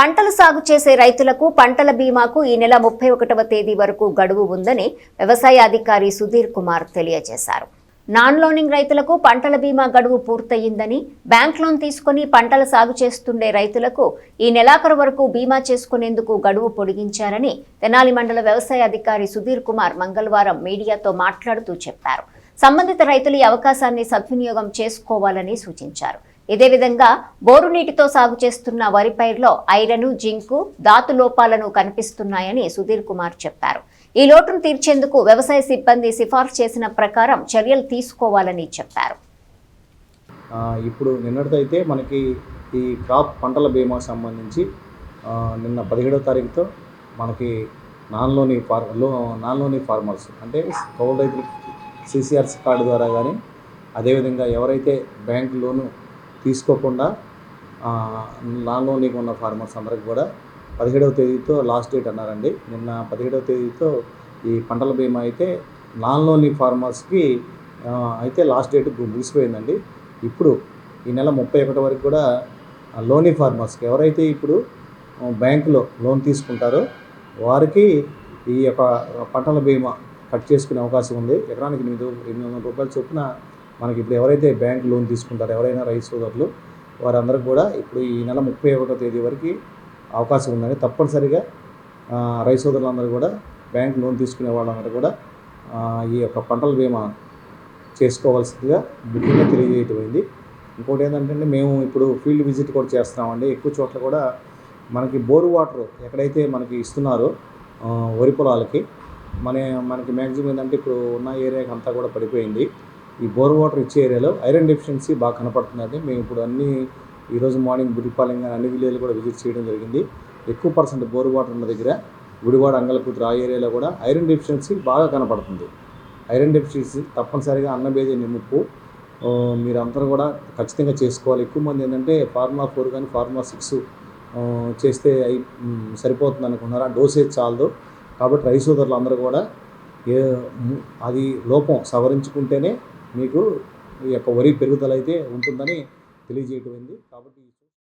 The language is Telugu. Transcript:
పంటలు సాగు చేసే రైతులకు పంటల బీమాకు ఈ నెల 31వ తేదీ వరకు గడువు ఉందని వ్యవసాయ అధికారి సుధీర్ కుమార్ తెలియజేశారు. నాన్ లోనింగ్ రైతులకు పంటల బీమా గడువు పూర్తయిందని, బ్యాంక్ లోన్ తీసుకుని పంటల సాగు చేస్తుండే రైతులకు ఈ నెలాఖరు వరకు బీమా చేసుకునేందుకు గడువు పొడిగించారని తెనాలి మండల వ్యవసాయ అధికారి సుధీర్ కుమార్ మంగళవారం మీడియాతో మాట్లాడుతూ చెప్పారు. సంబంధిత రైతులు ఈ అవకాశాన్ని సద్వినియోగం చేసుకోవాలని సూచించారు. ఇదే విధంగా బోరు నీటితో సాగు చేస్తున్న వరి పైర్లో ఐరన్, జింకు, ధాతు లోపాలను కనిపిస్తున్నాయని సుధీర్ కుమార్ చెప్పారు. ఈ లోటును తీర్చేందుకు వ్యవసాయ సిబ్బంది సిఫార్సు చేసిన ప్రకారం చర్యలు తీసుకోవాలని చెప్పారు. ఇప్పుడు నిన్నటిదైతే మనకి ఈ క్రాప్ పంటల బీమా సంబంధించి నిన్న 17వ తారీఖుతో మనకి నాన్ లోని ఫార్మర్స్ అంటే కౌలు రైతులకి CCRS కార్డు ద్వారా కానీ, అదేవిధంగా ఎవరైతే బ్యాంక్ లోను తీసుకోకుండా నాన్ లోనింగ్ ఉన్న ఫార్మర్స్ అందరికి కూడా 17వ తేదీతో లాస్ట్ డేట్ అన్నారండి. నిన్న 17వ తేదీతో ఈ పంటల బీమా అయితే నాన్ లోనింగ్ ఫార్మర్స్కి అయితే లాస్ట్ డేట్ ముగిసిపోయిందండి. ఇప్పుడు ఈ నెల 31 వరకు కూడా లోని ఫార్మర్స్కి ఎవరైతే ఇప్పుడు బ్యాంకులో లోన్ తీసుకుంటారో వారికి ఈ యొక్క పంటల బీమా కట్ చేసుకునే అవకాశం ఉంది. ఎకరానికి 800 రూపాయల చొప్పున మనకి ఇప్పుడు ఎవరైతే బ్యాంక్ లోన్ తీసుకుంటారో ఎవరైనా రైతు సోదరులు వారందరికీ కూడా ఇప్పుడు ఈ నెల 31వ తేదీ వరకు అవకాశం ఉందని తప్పనిసరిగా రైతు సోదరులందరూ కూడా బ్యాంక్ లోన్ తీసుకునే వాళ్ళందరూ కూడా ఈ యొక్క పంటల బీమా చేసుకోవాల్సిందిగా ముఖ్యంగా తెలియజేయటమైంది. ఇంకోటి ఏంటంటే మేము ఇప్పుడు ఫీల్డ్ విజిట్ కూడా చేస్తున్నామండి. ఎక్కువ చోట్ల కూడా మనకి బోరు వాటర్ ఎక్కడైతే మనకి ఇస్తున్నారో వరి పొలాలకి మనకి మ్యాక్సిమం ఏంటంటే ఇప్పుడు ఉన్న ఏరియాకి అంతా కూడా పడిపోయింది. ఈ బోర్ వాటర్ ఇచ్చే ఏరియాలో ఐరన్ డెఫిషియన్సీ బాగా కనపడుతుందండి. మేము ఇప్పుడు ఈరోజు మార్నింగ్ బుడిపాలెం కానీ అన్ని విలేజ్లు కూడా విజిట్ చేయడం జరిగింది. ఎక్కువ పర్సెంట్ బోర్ వాటర్ ఉన్న దగ్గర గుడివాడ, అంగళకూతురు ఆ ఏరియాలో కూడా ఐరన్ డెఫిషియన్సీ బాగా కనపడుతుంది. ఐరన్ డెఫిషియన్సీ తప్పనిసరిగా అన్నభేద నిమ్ముపు మీరందరూ కూడా ఖచ్చితంగా చేసుకోవాలి. ఎక్కువ మంది ఏంటంటే ఫార్ములా 4 కానీ ఫార్ములా 6 చేస్తే సరిపోతుంది అనుకున్నారు. ఆ డోసేజ్ చాలదు. కాబట్టి రైతు సోదరులు అందరూ కూడా అది లోపం సవరించుకుంటేనే మీకు ఈ యొక్క వరి పెరుగుదల అయితే ఉంటుందని తెలియజేయటమైంది. కాబట్టి